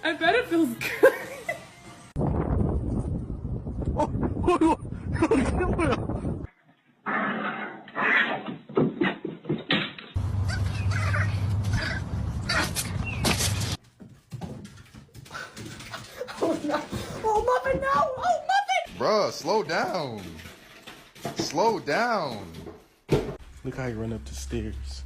I bet it feels good. Oh no! Oh Muffin, no! Oh Muffin! Bruh, slow down. Slow down. Look how he run up the stairs.